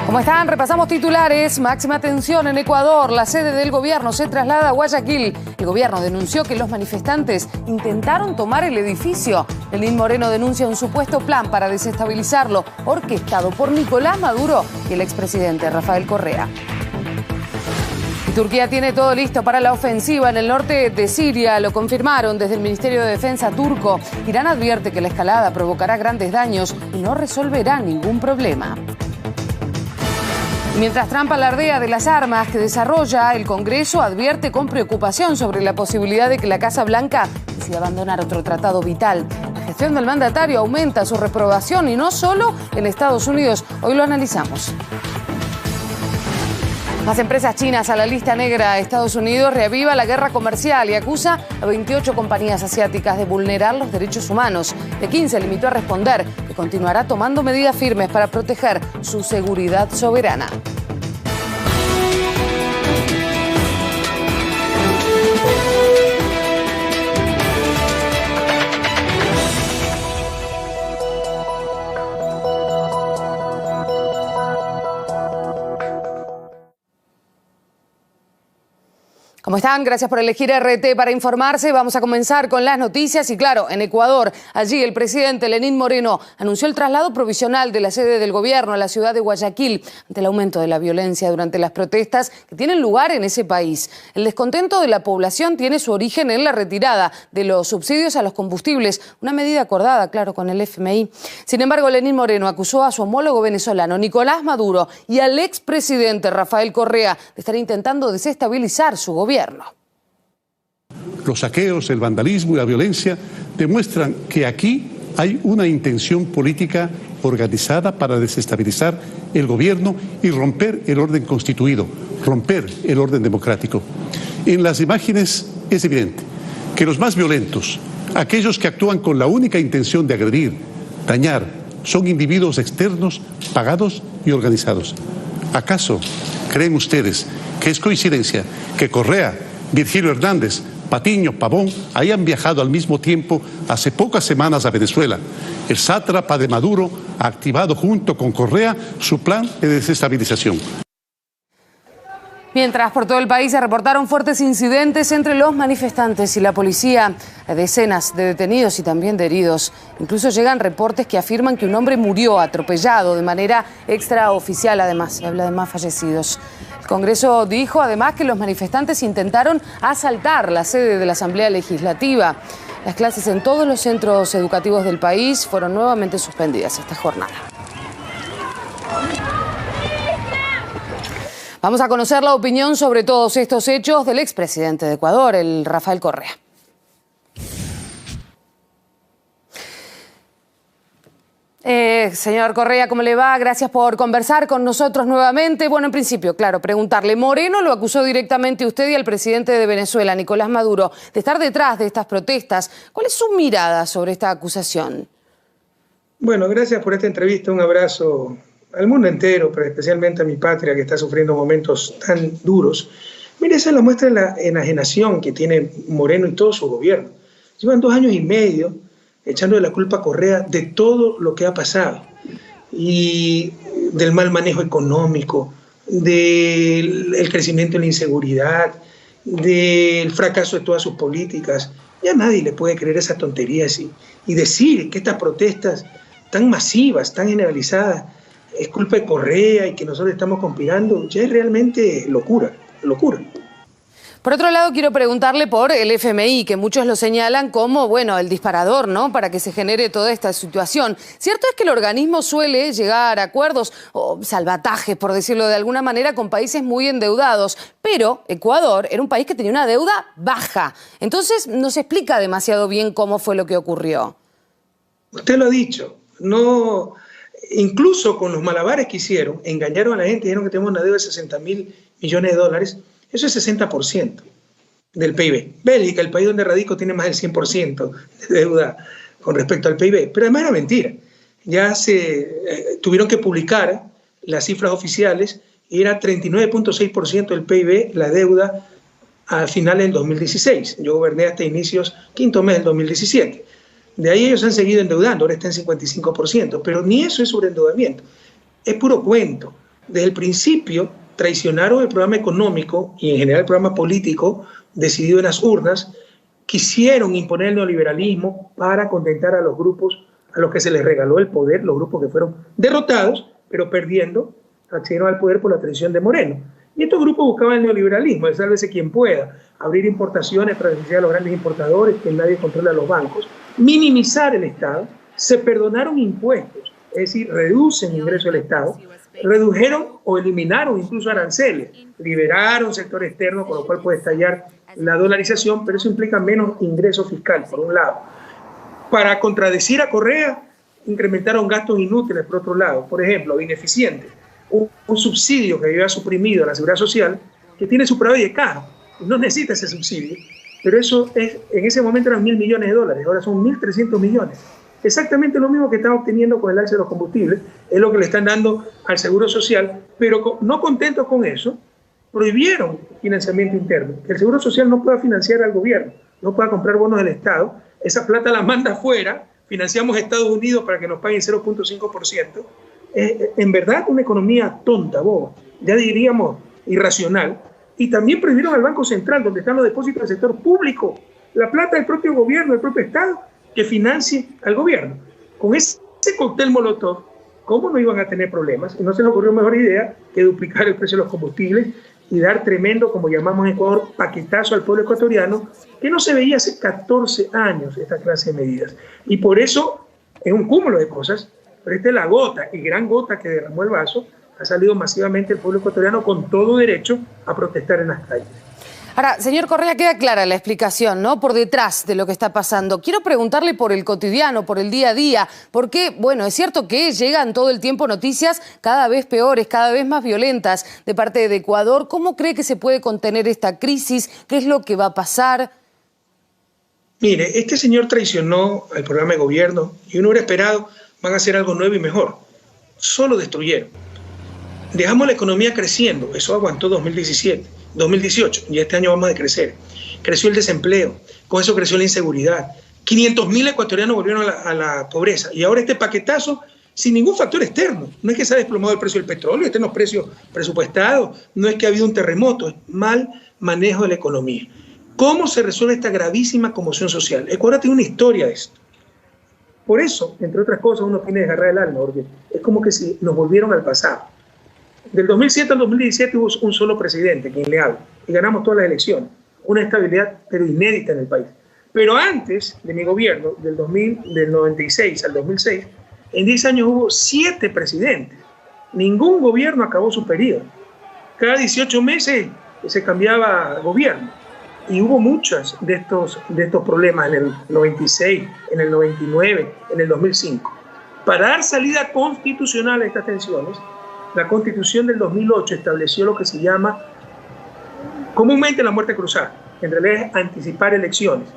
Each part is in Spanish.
¿Cómo están? Repasamos titulares. Máxima tensión en Ecuador. La sede del gobierno se traslada a Guayaquil. El gobierno denunció que los manifestantes intentaron tomar el edificio. Lenín Moreno denuncia un supuesto plan para desestabilizarlo, orquestado por Nicolás Maduro y el expresidente Rafael Correa. Turquía tiene todo listo para la ofensiva en el norte de Siria, lo confirmaron desde el Ministerio de Defensa turco. Irán advierte que la escalada provocará grandes daños y no resolverá ningún problema. Mientras Trump alardea de las armas que desarrolla, el Congreso advierte con preocupación sobre la posibilidad de que la Casa Blanca decida abandonar otro tratado vital. La gestión del mandatario aumenta su reprobación y no solo en Estados Unidos. Hoy lo analizamos. Más empresas chinas a la lista negra. Estados Unidos reaviva la guerra comercial y acusa a 28 compañías asiáticas de vulnerar los derechos humanos. Pekín se limitó a responder que continuará tomando medidas firmes para proteger su seguridad soberana. ¿Cómo están? Gracias por elegir RT para informarse. Vamos a comenzar con las noticias y claro, en Ecuador, allí el presidente Lenín Moreno anunció el traslado provisional de la sede del gobierno a la ciudad de Guayaquil ante el aumento de la violencia durante las protestas que tienen lugar en ese país. El descontento de la población tiene su origen en la retirada de los subsidios a los combustibles, una medida acordada, claro, con el FMI. Sin embargo, Lenín Moreno acusó a su homólogo venezolano Nicolás Maduro y al expresidente Rafael Correa de estar intentando desestabilizar su gobierno. Los saqueos, el vandalismo y la violencia demuestran que aquí hay una intención política organizada para desestabilizar el gobierno y romper el orden constituido, romper el orden democrático. En las imágenes es evidente que los más violentos, aquellos que actúan con la única intención de agredir, dañar, son individuos externos, pagados y organizados. ¿Acaso creen ustedes que es coincidencia que Correa, Virgilio Hernández, Patiño, Pavón hayan viajado al mismo tiempo hace pocas semanas a Venezuela? El sátrapa de Maduro ha activado junto con Correa su plan de desestabilización. Mientras por todo el país se reportaron fuertes incidentes entre los manifestantes y la policía, decenas de detenidos y también de heridos. Incluso llegan reportes que afirman que un hombre murió atropellado de manera extraoficial. Además, se habla de más fallecidos. El Congreso dijo además que los manifestantes intentaron asaltar la sede de la Asamblea Legislativa. Las clases en todos los centros educativos del país fueron nuevamente suspendidas esta jornada. Vamos a conocer la opinión sobre todos estos hechos del expresidente de Ecuador, el Rafael Correa. Señor Correa, ¿cómo le va? Gracias por conversar con nosotros nuevamente. Bueno, en principio, claro, preguntarle. Moreno lo acusó directamente a usted y al presidente de Venezuela, Nicolás Maduro, de estar detrás de estas protestas. ¿Cuál es su mirada sobre esta acusación? Bueno, gracias por esta entrevista. Un abrazo al mundo entero, pero especialmente a mi patria que está sufriendo momentos tan duros. Mire, esa es la muestra de la enajenación que tiene Moreno y todo su gobierno. Llevan 2 años y medio echándole la culpa a Correa de todo lo que ha pasado y del mal manejo económico, del crecimiento de la inseguridad, del fracaso de todas sus políticas. Ya nadie le puede creer esas tonterías y decir que estas protestas tan masivas, tan generalizadas, es culpa de Correa y que nosotros estamos conspirando, ya es realmente locura, locura. Por otro lado, quiero preguntarle por el FMI, que muchos lo señalan como, bueno, el disparador, ¿no?, para que se genere toda esta situación. Cierto es que el organismo suele llegar a acuerdos o salvatajes, por decirlo de alguna manera, con países muy endeudados, pero Ecuador era un país que tenía una deuda baja. Entonces, no se explica demasiado bien cómo fue lo que ocurrió. Usted lo ha dicho, no... Incluso con los malabares que hicieron, engañaron a la gente, dijeron que tenemos una deuda de $60.000 millones. Eso es 60% del PIB. Bélgica, el país donde radico, tiene más del 100% de deuda con respecto al PIB. Pero además era mentira. Ya se tuvieron que publicar las cifras oficiales y era 39.6% del PIB la deuda al final del 2016. Yo goberné hasta inicios, quinto mes del 2017. De ahí ellos han seguido endeudando, ahora está en 55%, pero ni eso es sobreendeudamiento, es puro cuento. desde el principio traicionaron el programa económico y en general el programa político decidido en las urnas. Quisieron imponer el neoliberalismo para contentar a los grupos a los que se les regaló el poder, los grupos que fueron derrotados, pero perdiendo, accedieron al poder por la traición de Moreno. Y estos grupos buscaban el neoliberalismo, el sálvese quien pueda, abrir importaciones para beneficiar a los grandes importadores, que nadie controla a los bancos, minimizar el Estado, se perdonaron impuestos, es decir, reducen ingresos del Estado, redujeron o eliminaron incluso aranceles, liberaron sector externo, con lo cual puede estallar la dolarización, pero eso implica menos ingreso fiscal, por un lado. Para contradecir a Correa, incrementaron gastos inútiles, por otro lado. Por ejemplo, ineficientes. Un subsidio que había suprimido a la Seguridad Social, que tiene su superávit de caja, no necesita ese subsidio, pero eso es, en ese momento eran $1.000 millones, ahora son 1.300 millones. Exactamente lo mismo que están obteniendo con el alza de los combustibles, es lo que le están dando al Seguro Social, pero no contentos con eso, prohibieron financiamiento interno, que el Seguro Social no pueda financiar al gobierno, no pueda comprar bonos del Estado, esa plata la manda afuera, financiamos a Estados Unidos para que nos paguen 0.5%, en verdad una economía tonta, boba, ya diríamos irracional, y también prohibieron al Banco Central, donde están los depósitos del sector público, la plata del propio gobierno, del propio Estado, que financie al gobierno. Con ese cóctel molotov, ¿cómo no iban a tener problemas? Y no se les ocurrió mejor idea que duplicar el precio de los combustibles y dar tremendo, como llamamos en Ecuador, paquetazo al pueblo ecuatoriano, que no se veía hace 14 años esta clase de medidas. Y por eso es un cúmulo de cosas, pero esta es la gota, y gran gota que derramó el vaso. Ha salido masivamente el pueblo ecuatoriano con todo derecho a protestar en las calles. Ahora, señor Correa, queda clara la explicación, ¿no? Por detrás de lo que está pasando. Quiero preguntarle por el cotidiano, por el día a día, porque, bueno, es cierto que llegan todo el tiempo noticias cada vez peores, cada vez más violentas de parte de Ecuador. ¿Cómo cree que se puede contener esta crisis? ¿Qué es lo que va a pasar? Mire, este señor traicionó al programa de gobierno y uno hubiera esperado van a hacer algo nuevo y mejor. Solo destruyeron. Dejamos la economía creciendo, eso aguantó 2017, 2018, y este año vamos a decrecer. Creció el desempleo, con eso creció la inseguridad. 500.000 ecuatorianos volvieron a la pobreza, y ahora este paquetazo sin ningún factor externo. No es que se ha desplomado el precio del petróleo, estén los precios presupuestados, no es que ha habido un terremoto, es mal manejo de la economía. ¿Cómo se resuelve esta gravísima conmoción social? Ecuador tiene una historia de esto. Por eso, entre otras cosas, uno tiene que agarrar el alma, porque es como que si nos volvieron al pasado. Del 2007 al 2017 hubo un solo presidente, quien le habla, y ganamos todas las elecciones. Una estabilidad, pero inédita en el país. Pero antes de mi gobierno, del 96 al 2006, en 10 años hubo 7 presidentes. Ningún gobierno acabó su periodo. Cada 18 meses se cambiaba gobierno. Y hubo muchos de estos problemas en el 96, en el 99, en el 2005. Para dar salida constitucional a estas tensiones, la Constitución del 2008 estableció lo que se llama comúnmente la muerte cruzada, que en realidad es anticipar elecciones.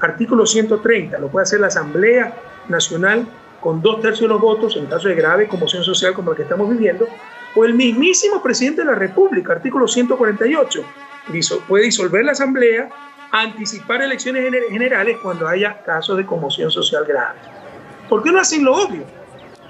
Artículo 130, lo puede hacer la Asamblea Nacional con 2/3 de los votos en caso de grave conmoción social como la que estamos viviendo, o el mismísimo presidente de la República, artículo 148, puede disolver la Asamblea, anticipar elecciones generales cuando haya casos de conmoción social graves. ¿Por qué no hacen lo obvio?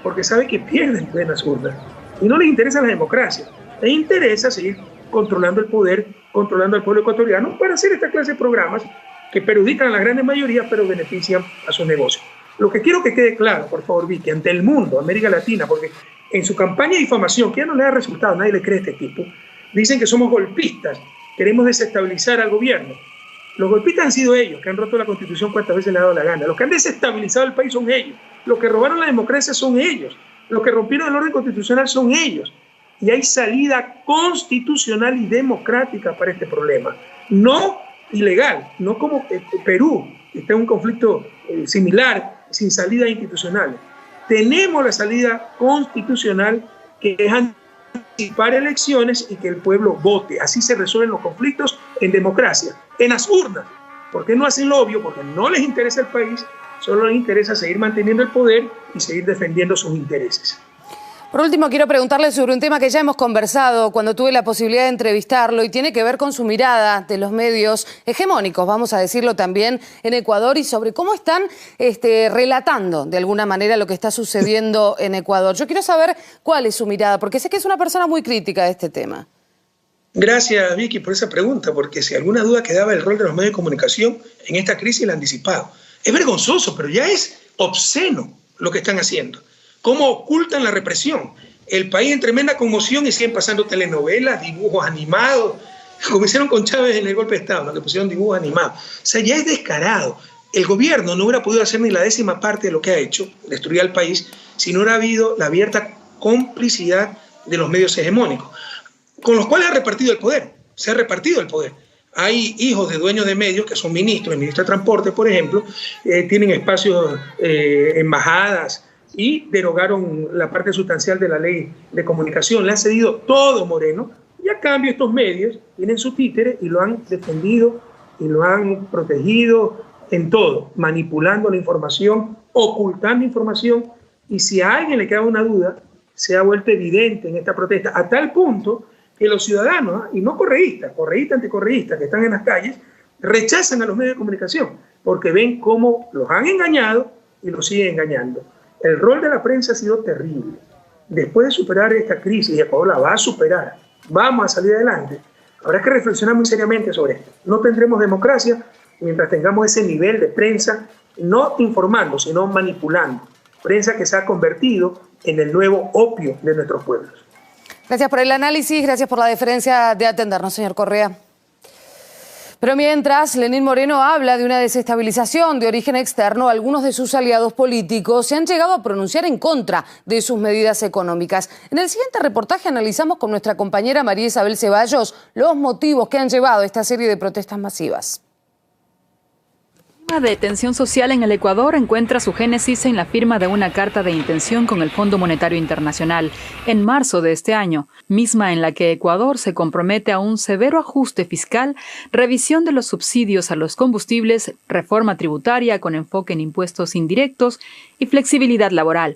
Porque saben que pierden en las urnas. Y no les interesa la democracia, les interesa seguir controlando el poder, controlando al pueblo ecuatoriano para hacer esta clase de programas que perjudican a las grandes mayorías pero benefician a sus negocios. Lo que quiero que quede claro, por favor, Vicky, ante el mundo, América Latina, porque en su campaña de difamación, que ya no le da resultado, nadie le cree a este tipo, dicen que somos golpistas, queremos desestabilizar al gobierno. Los golpistas han sido ellos, que han roto la Constitución cuantas veces les ha dado la gana. Los que han desestabilizado el país son ellos. Los que robaron la democracia son ellos. Los que rompieron el orden constitucional son ellos. Y hay salida constitucional y democrática para este problema. No ilegal, no como Perú, que está en un conflicto similar, sin salida institucional. Tenemos la salida constitucional, que es anticipar elecciones y que el pueblo vote. Así se resuelven los conflictos en democracia, en las urnas. ¿Por qué no hacen lo obvio? Porque no les interesa el país, solo les interesa seguir manteniendo el poder y seguir defendiendo sus intereses. Por último, quiero preguntarle sobre un tema que ya hemos conversado cuando tuve la posibilidad de entrevistarlo y tiene que ver con su mirada de los medios hegemónicos, vamos a decirlo también, en Ecuador y sobre cómo están relatando de alguna manera lo que está sucediendo en Ecuador. Yo quiero saber cuál es su mirada, porque sé que es una persona muy crítica de este tema. Gracias, Vicky, por esa pregunta, porque si alguna duda quedaba el rol de los medios de comunicación en esta crisis, la han disipado. Es vergonzoso, pero ya es obsceno lo que están haciendo. Cómo ocultan la represión. El país en tremenda conmoción y siguen pasando telenovelas, dibujos animados, como hicieron con Chávez en el golpe de Estado, ¿no? Que pusieron dibujos animados. O sea, ya es descarado. El gobierno no hubiera podido hacer ni la 10ª parte de lo que ha hecho, destruir al país, si no hubiera habido la abierta complicidad de los medios hegemónicos, con los cuales ha repartido el poder. Se ha repartido el poder. Hay hijos de dueños de medios que son ministros, el ministro de Transporte, por ejemplo, tienen espacios, embajadas, y derogaron la parte sustancial de la ley de comunicación. Le han cedido todo Moreno y a cambio estos medios tienen su títere y lo han defendido y lo han protegido en todo, manipulando la información, ocultando información, y si a alguien le queda una duda, se ha vuelto evidente en esta protesta, a tal punto que los ciudadanos, y no correístas, anticorreístas que están en las calles, rechazan a los medios de comunicación porque ven cómo los han engañado y los siguen engañando. El rol de la prensa ha sido terrible. Después de superar esta crisis, y Ecuador la va a superar, vamos a salir adelante, habrá que reflexionar muy seriamente sobre esto. No tendremos democracia mientras tengamos ese nivel de prensa, no informando, sino manipulando. Prensa que se ha convertido en el nuevo opio de nuestros pueblos. Gracias por el análisis, gracias por la deferencia de atendernos, señor Correa. Pero mientras, Lenín Moreno habla de una desestabilización de origen externo, algunos de sus aliados políticos se han llegado a pronunciar en contra de sus medidas económicas. En el siguiente reportaje analizamos con nuestra compañera María Isabel Ceballos los motivos que han llevado a esta serie de protestas masivas. De tensión social en el Ecuador encuentra su génesis en la firma de una carta de intención con el Fondo Monetario Internacional en marzo de este año, misma en la que Ecuador se compromete a un severo ajuste fiscal, revisión de los subsidios a los combustibles, reforma tributaria con enfoque en impuestos indirectos y flexibilidad laboral.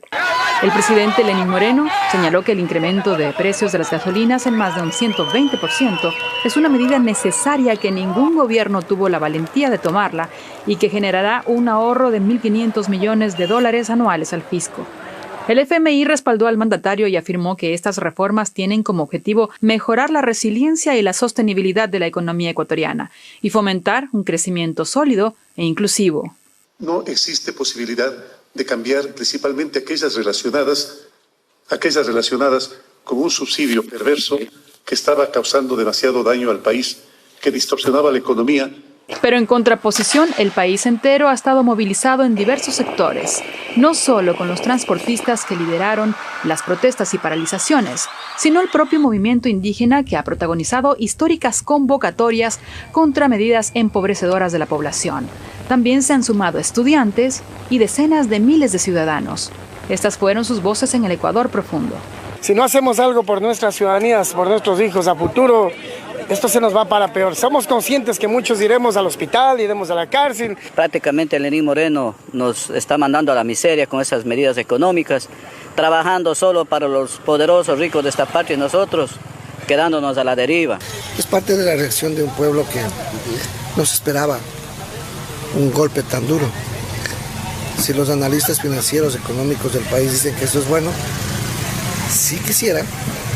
El presidente Lenín Moreno señaló que el incremento de precios de las gasolinas en más de un 120% es una medida necesaria que ningún gobierno tuvo la valentía de tomarla y que generará un ahorro de $1.500 millones anuales al fisco. El FMI respaldó al mandatario y afirmó que estas reformas tienen como objetivo mejorar la resiliencia y la sostenibilidad de la economía ecuatoriana y fomentar un crecimiento sólido e inclusivo. No existe posibilidad de cambiar principalmente aquellas relacionadas con un subsidio perverso que estaba causando demasiado daño al país, que distorsionaba la economía. Pero en contraposición, el país entero ha estado movilizado en diversos sectores, no solo con los transportistas que lideraron las protestas y paralizaciones, sino el propio movimiento indígena que ha protagonizado históricas convocatorias contra medidas empobrecedoras de la población. También se han sumado estudiantes y decenas de miles de ciudadanos. Estas fueron sus voces en el Ecuador profundo. Si no hacemos algo por nuestras ciudadanías, por nuestros hijos a futuro, esto se nos va para peor. Somos conscientes que muchos iremos al hospital, iremos a la cárcel. Prácticamente Lenín Moreno nos está mandando a la miseria con esas medidas económicas, trabajando solo para los poderosos ricos de esta patria y nosotros quedándonos a la deriva. Es parte de la reacción de un pueblo que no se esperaba un golpe tan duro. Si los analistas financieros, económicos del país dicen que eso es bueno, sí quisiera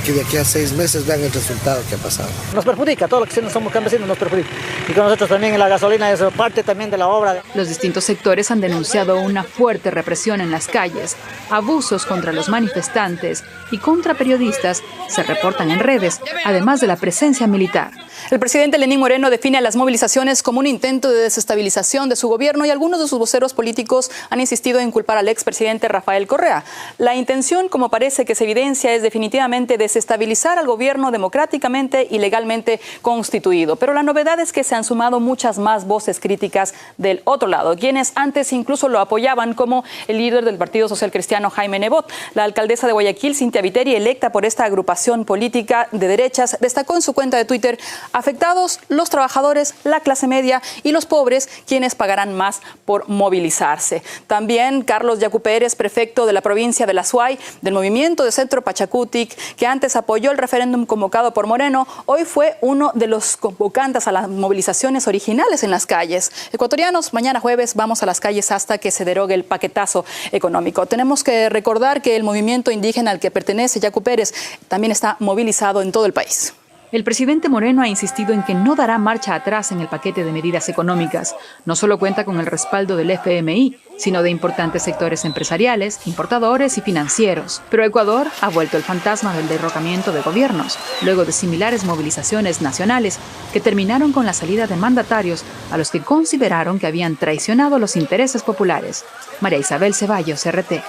que de aquí a 6 meses vean el resultado que ha pasado. Nos perjudica, todo lo que somos campesinos nos perjudica. Y con nosotros también en la gasolina es parte también de la obra. Los distintos sectores han denunciado una fuerte represión en las calles, abusos contra los manifestantes y contra periodistas se reportan en redes, además de la presencia militar. El presidente Lenín Moreno define a las movilizaciones como un intento de desestabilización de su gobierno y algunos de sus voceros políticos han insistido en culpar al expresidente Rafael Correa. La intención, como parece que se evidencia, es definitivamente desestabilizar al gobierno democráticamente y legalmente constituido. Pero la novedad es que se han sumado muchas más voces críticas del otro lado, quienes antes incluso lo apoyaban, como el líder del Partido Social Cristiano, Jaime Nebot. La alcaldesa de Guayaquil, Cintia Viteri, electa por esta agrupación política de derechas, destacó en su cuenta de Twitter: Afectados los trabajadores, la clase media y los pobres, quienes pagarán más por movilizarse. También Carlos Yacu Pérez, prefecto de la provincia de la Azuay, del movimiento de Centro Pachacutic, que antes apoyó el referéndum convocado por Moreno, hoy fue uno de los convocantes a las movilizaciones originales en las calles. Ecuatorianos, mañana jueves vamos a las calles hasta que se derogue el paquetazo económico. Tenemos que recordar que el movimiento indígena al que pertenece Yacu Pérez también está movilizado en todo el país. El presidente Moreno ha insistido en que no dará marcha atrás en el paquete de medidas económicas. No solo cuenta con el respaldo del FMI, sino de importantes sectores empresariales, importadores y financieros. Pero Ecuador ha vuelto el fantasma del derrocamiento de gobiernos, luego de similares movilizaciones nacionales que terminaron con la salida de mandatarios a los que consideraron que habían traicionado los intereses populares. María Isabel Ceballos, RT.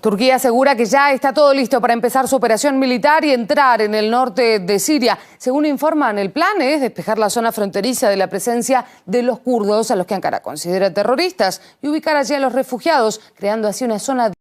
Turquía asegura que ya está todo listo para empezar su operación militar y entrar en el norte de Siria. Según informan, el plan es despejar la zona fronteriza de la presencia de los kurdos, a los que Ankara considera terroristas, y ubicar allí a los refugiados, creando así una zona